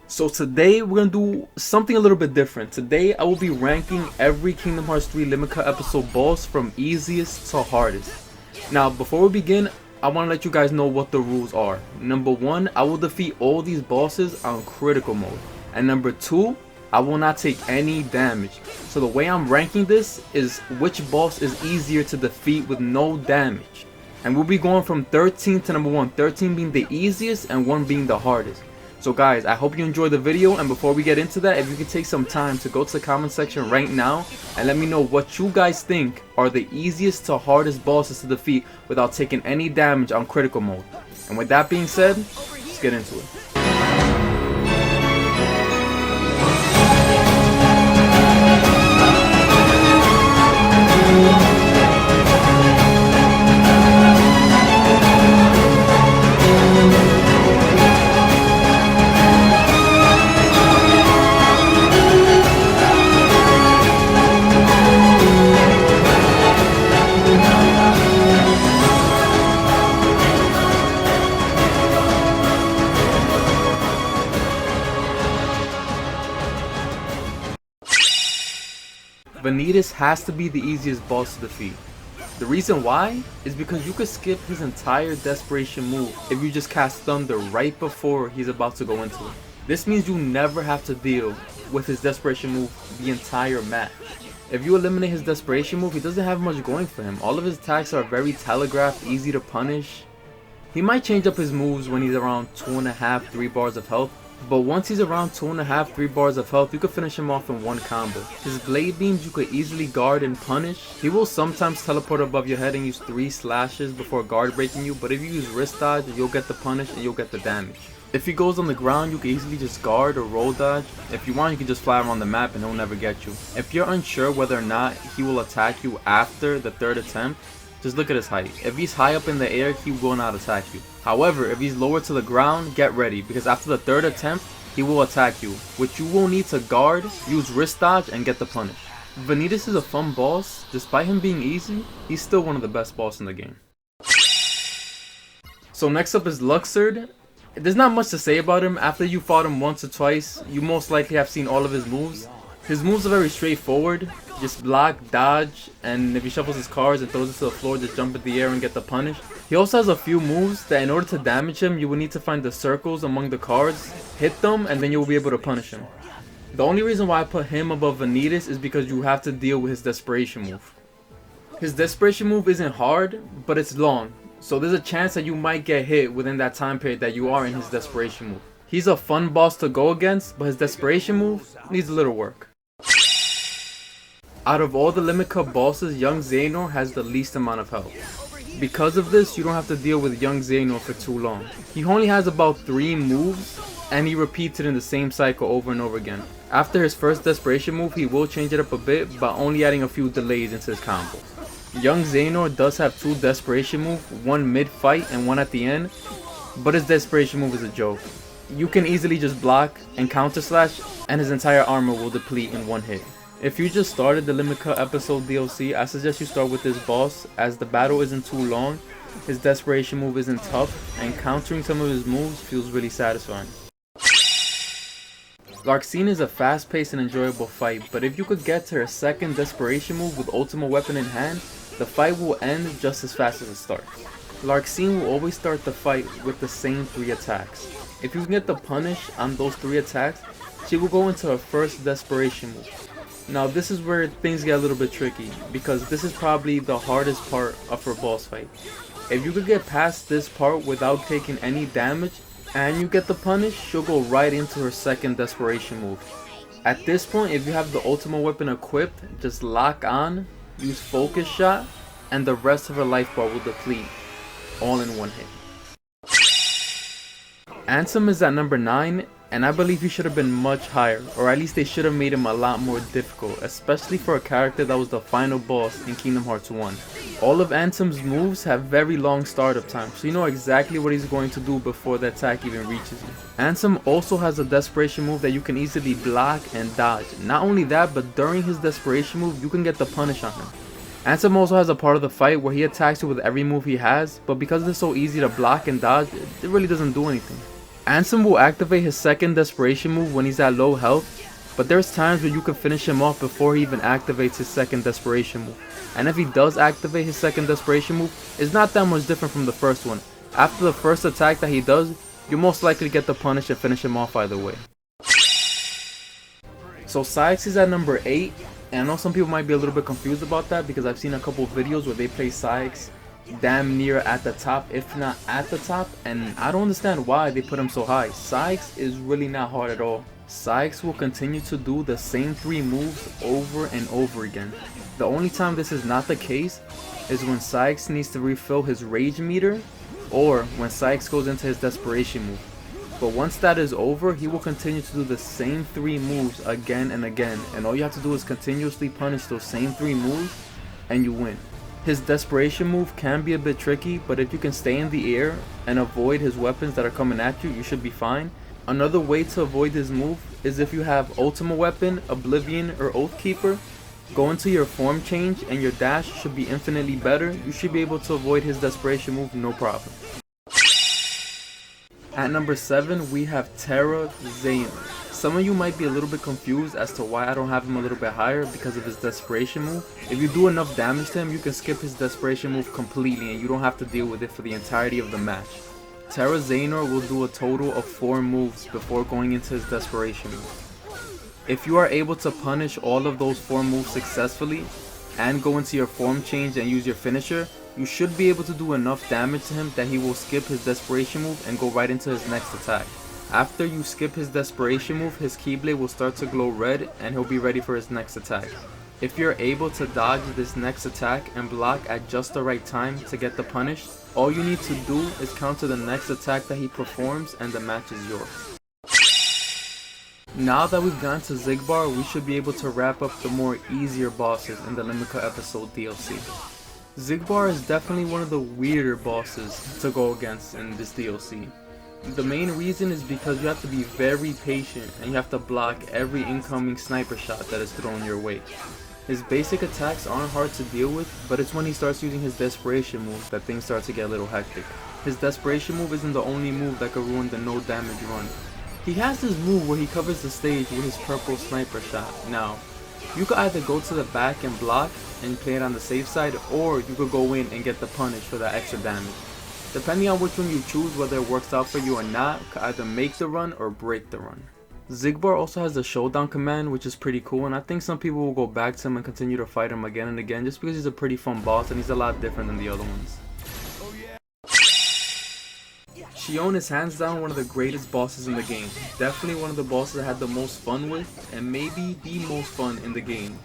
So today we're gonna do something a little bit different. Today I will be ranking every Kingdom Hearts 3 Limit episode boss from easiest to hardest. Now before we begin, I want to let you guys know what the rules are. Number 1, I will defeat all these bosses on critical mode. And number 2, I will not take any damage. So the way I'm ranking this is which boss is easier to defeat with no damage. And we'll be going from 13 to number 1, 13 being the easiest and 1 being the hardest. So guys, I hope you enjoyed the video, and before we get into that, if you could take some time to go to the comment section right now and let me know what you guys think are the easiest to hardest bosses to defeat without taking any damage on critical mode. And with that being said, let's get into it. Vanitas has to be the easiest boss to defeat. The reason why is because you could skip his entire desperation move if you just cast Thunder right before he's about to go into it. This means you never have to deal with his desperation move the entire match. If you eliminate his desperation move, he doesn't have much going for him. All of his attacks are very telegraphed, easy to punish. He might change up his moves when he's around 2.5, 3 bars of health. But once he's around 2.5, 3 bars of health, you can finish him off in one combo. His blade beams you could easily guard and punish. He will sometimes teleport above your head and use 3 slashes before guard breaking you, but if you use wrist dodge, you'll get the punish and you'll get the damage. If he goes on the ground, you can easily just guard or roll dodge. If you want, you can just fly around the map and he'll never get you. If you're unsure whether or not he will attack you after the 3rd attempt, just look at his height. If he's high up in the air, he will not attack you. However, if he's lower to the ground, get ready, because after the 3rd attempt, he will attack you, which you will need to guard, use wrist dodge, and get the punish. Vanitas is a fun boss. Despite him being easy, he's still one of the best bosses in the game. So next up is Luxerd. There's not much to say about him. After you fought him once or twice, you most likely have seen all of his moves. His moves are very straightforward. Just block, dodge, and if he shuffles his cards and throws it to the floor, just jump in the air and get the punish. He also has a few moves that in order to damage him, you will need to find the circles among the cards, hit them, and then you will be able to punish him. The only reason why I put him above Vanitas is because you have to deal with his desperation move. His desperation move isn't hard, but it's long, so there's a chance that you might get hit within that time period that you are in his desperation move. He's a fun boss to go against, but his desperation move needs a little work. Out of all the Limit Cup bosses, young Xhanort has the least amount of health. Because of this, you don't have to deal with young Zeno for too long. He only has about 3 moves, and he repeats it in the same cycle over and over again. After his first desperation move, he will change it up a bit, by only adding a few delays into his combo. Young Zeno does have 2 desperation moves, one mid-fight and one at the end, but his desperation move is a joke. You can easily just block and counter slash, and his entire armor will deplete in one hit. If you just started the Limit Cut episode DLC, I suggest you start with this boss, as the battle isn't too long, his desperation move isn't tough, and countering some of his moves feels really satisfying. Larxene is a fast-paced and enjoyable fight, but if you could get to her second desperation move with ultimate weapon in hand, the fight will end just as fast as it starts. Larxene will always start the fight with the same 3 attacks. If you can get the punish on those 3 attacks, she will go into her first desperation move. Now this is where things get a little bit tricky, because this is probably the hardest part of her boss fight. If you could get past this part without taking any damage, and you get the punish, she'll go right into her second desperation move. At this point, if you have the ultimate weapon equipped, just lock on, use focus shot, and the rest of her life bar will deplete, all in one hit. Ansem is at number 9, and I believe he should have been much higher, or at least they should have made him a lot more difficult, especially for a character that was the final boss in Kingdom Hearts 1. All of Ansem's moves have very long startup time, so you know exactly what he's going to do before the attack even reaches you. Ansem also has a desperation move that you can easily block and dodge. Not only that, but during his desperation move, you can get the punish on him. Ansem also has a part of the fight where he attacks you with every move he has, but because it's so easy to block and dodge, it really doesn't do anything. Ansem will activate his second desperation move when he's at low health, but there's times where you can finish him off before he even activates his second desperation move. And if he does activate his second desperation move, it's not that much different from the first one. After the first attack that he does, you'll most likely get the punish and finish him off either way. So Sykes is at number 8, and I know some people might be a little bit confused about that because I've seen a couple of videos where they play Sykes damn near at the top, if not at the top, and I don't understand why they put him so high. Sykes is really not hard at all. Sykes will continue to do the same 3 moves over and over again. The only time this is not the case is when Sykes needs to refill his rage meter or when Sykes goes into his desperation move. But once that is over, he will continue to do the same 3 moves again and again, and all you have to do is continuously punish those same 3 moves and you win. His desperation move can be a bit tricky, but if you can stay in the air and avoid his weapons that are coming at you, you should be fine. Another way to avoid this move is if you have Ultimate Weapon, Oblivion, or Oathkeeper. Go into your form change and your dash should be infinitely better. You should be able to avoid his desperation move no problem. At number 7 we have Terra Zeno. Some of you might be a little bit confused as to why I don't have him a little bit higher because of his desperation move. If you do enough damage to him, you can skip his desperation move completely and you don't have to deal with it for the entirety of the match. Terra Xhanort will do a total of 4 moves before going into his desperation move. If you are able to punish all of those 4 moves successfully and go into your form change and use your finisher, you should be able to do enough damage to him that he will skip his desperation move and go right into his next attack. After you skip his desperation move, his keyblade will start to glow red and he'll be ready for his next attack. If you're able to dodge this next attack and block at just the right time to get the punish, all you need to do is counter the next attack that he performs and the match is yours. Now that we've gotten to Zigbar, we should be able to wrap up the more easier bosses in the Limika episode DLC. Zigbar is definitely one of the weirder bosses to go against in this DLC. The main reason is because you have to be very patient and you have to block every incoming sniper shot that is thrown your way. His basic attacks aren't hard to deal with, but it's when he starts using his desperation move that things start to get a little hectic. His desperation move isn't the only move that could ruin the no damage run. He has this move where he covers the stage with his purple sniper shot. Now, you could either go to the back and block and play it on the safe side, or you could go in and get the punish for that extra damage. Depending on which one you choose, whether it works out for you or not, could either make the run or break the run. Zigbar also has the showdown command, which is pretty cool, and I think some people will go back to him and continue to fight him again and again just because he's a pretty fun boss and he's a lot different than the other ones. Shion is hands down one of the greatest bosses in the game. Definitely one of the bosses I had the most fun with, and maybe the most fun in the game.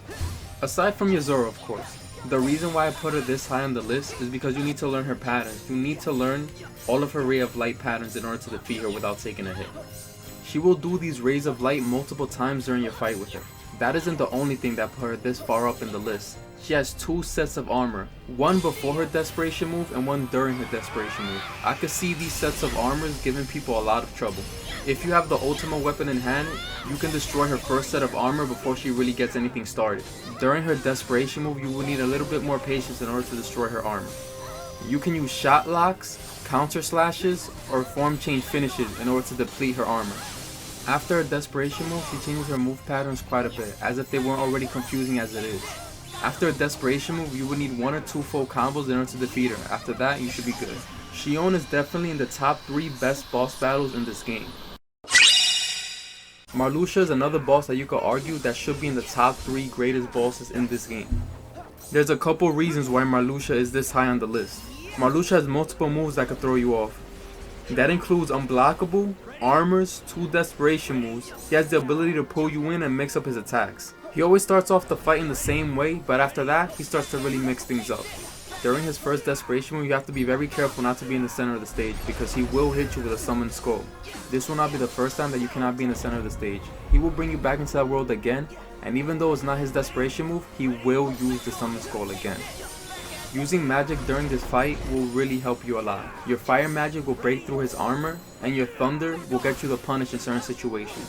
Aside from Yuzuru, of course. The reason why I put her this high on the list is because you need to learn her patterns. You need to learn all of her Ray of Light patterns in order to defeat her without taking a hit. She will do these Rays of Light multiple times during your fight with her. That isn't the only thing that put her this far up in the list. She has 2 sets of armor, one before her desperation move and one during her desperation move. I could see these sets of armors giving people a lot of trouble. If you have the ultimate weapon in hand, you can destroy her first set of armor before she really gets anything started. During her desperation move, you will need a little bit more patience in order to destroy her armor. You can use shot locks, counter slashes, or form change finishes in order to deplete her armor. After her desperation move, she changes her move patterns quite a bit, as if they weren't already confusing as it is. After a desperation move, you would need 1 or 2 full combos in order to defeat her. After that, you should be good. Shion is definitely in the top 3 best boss battles in this game. Marluxia is another boss that you could argue that should be in the top 3 greatest bosses in this game. There's a couple reasons why Marluxia is this high on the list. Marluxia has multiple moves that could throw you off. That includes unblockable, armors, 2 desperation moves. He has the ability to pull you in and mix up his attacks. He always starts off the fight in the same way, but after that, he starts to really mix things up. During his first desperation move, you have to be very careful not to be in the center of the stage because he will hit you with a summoned skull. This will not be the first time that you cannot be in the center of the stage. He will bring you back into that world again, and even though it's not his desperation move, he will use the summoned skull again. Using magic during this fight will really help you a lot. Your fire magic will break through his armor, and your thunder will get you the punish in certain situations.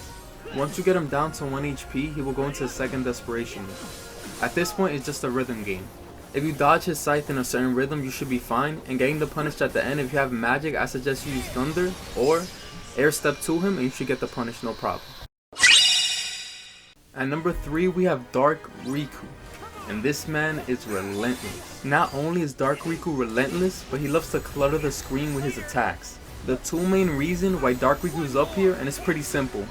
Once you get him down to 1 HP, he will go into his second desperation move. At this point, it's just a rhythm game. If you dodge his scythe in a certain rhythm, you should be fine, and getting the punish at the end, if you have magic, I suggest you use thunder, or air step to him and you should get the punish no problem. At number 3 we have Dark Riku, and this man is relentless. Not only is Dark Riku relentless, but he loves to clutter the screen with his attacks. The two main reasons why Dark Riku is up here, and it's pretty simple.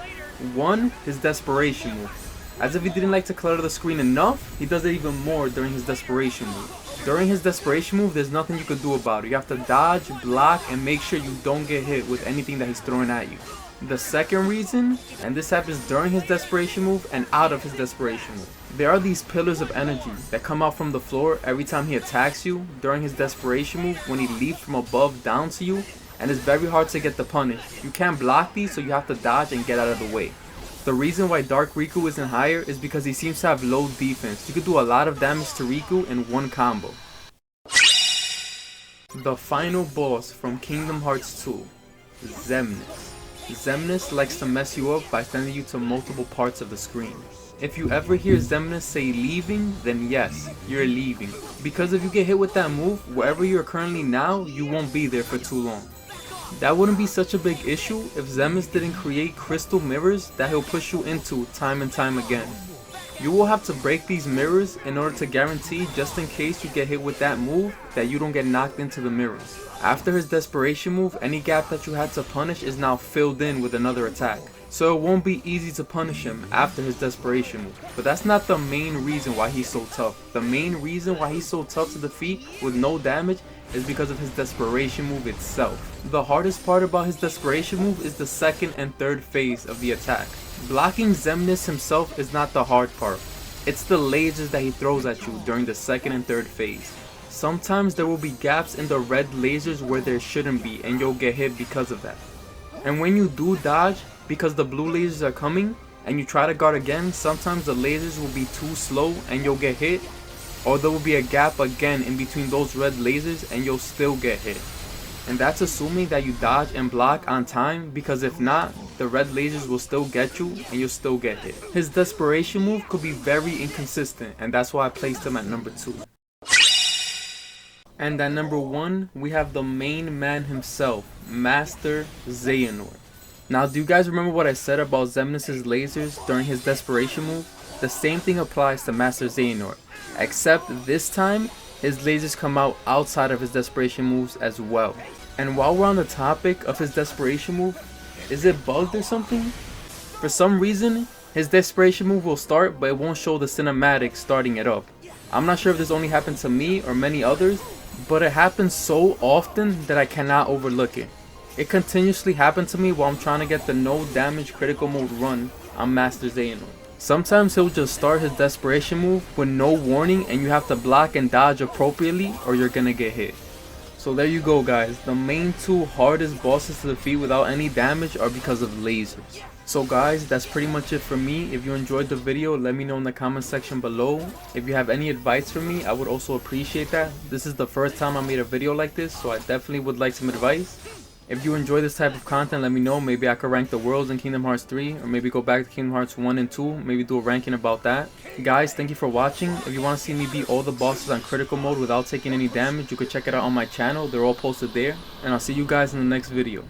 One, his desperation move. As if he didn't like to clutter the screen enough, he does it even more during his desperation move. During his desperation move, there's nothing you could do about it. You have to dodge, block, and make sure you don't get hit with anything that he's throwing at you. The second reason, and this happens during his desperation move and out of his desperation move. There are these pillars of energy that come out from the floor every time he attacks you during his desperation move when he leaps from above down to you, and it's very hard to get the punish. You can't block these, so you have to dodge and get out of the way. The reason why Dark Riku isn't higher is because he seems to have low defense. You could do a lot of damage to Riku in one combo. The final boss from Kingdom Hearts 2, Zemnus. Zemnus likes to mess you up by sending you to multiple parts of the screen. If you ever hear Zemnus say leaving, then yes, you're leaving. Because if you get hit with that move, wherever you're currently now, you won't be there for too long. That wouldn't be such a big issue if Zemnus didn't create crystal mirrors that he'll push you into time and time again. You will have to break these mirrors in order to guarantee, just in case you get hit with that move, that you don't get knocked into the mirrors. After his desperation move, any gap that you had to punish is now filled in with another attack. So it won't be easy to punish him after his desperation move. But that's not the main reason why he's so tough. The main reason why he's so tough to defeat with no damage is because of his desperation move itself. The hardest part about his desperation move is the second and third phase of the attack. Blocking Zemnus himself is not the hard part. It's the lasers that he throws at you during the second and third phase. Sometimes there will be gaps in the red lasers where there shouldn't be, and you'll get hit because of that. And when you do dodge, because the blue lasers are coming, and you try to guard again, sometimes the lasers will be too slow and you'll get hit, or there will be a gap again in between those red lasers and you'll still get hit. And that's assuming that you dodge and block on time, because if not, the red lasers will still get you and you'll still get hit. His desperation move could be very inconsistent, and that's why I placed him at number 2. And at number 1, we have the main man himself, Master Xhanort. Now, do you guys remember what I said about Zemnus' lasers during his desperation move? The same thing applies to Master Xhanort, except this time, his lasers come out outside of his desperation moves as well. And while we're on the topic of his desperation move, is it bugged or something? For some reason, his desperation move will start, but it won't show the cinematic starting it up. I'm not sure if this only happened to me or many others, but it happens so often that I cannot overlook it. It continuously happened to me while I'm trying to get the no damage critical mode run on Master Zeno. Sometimes he'll just start his desperation move with no warning, and you have to block and dodge appropriately or you're gonna get hit. So there you go guys, the main 2 hardest bosses to defeat without any damage are because of lasers. So guys, that's pretty much it for me. If you enjoyed the video, let me know in the comment section below. If you have any advice for me, I would also appreciate that. This is the first time I made a video like this, so I definitely would like some advice. If you enjoy this type of content, let me know. Maybe I could rank the worlds in Kingdom Hearts 3, or maybe go back to Kingdom Hearts 1 and 2, maybe do a ranking about that. Guys, thank you for watching. If you want to see me beat all the bosses on critical mode without taking any damage, you could check it out on my channel. They're all posted there. And I'll see you guys in the next video.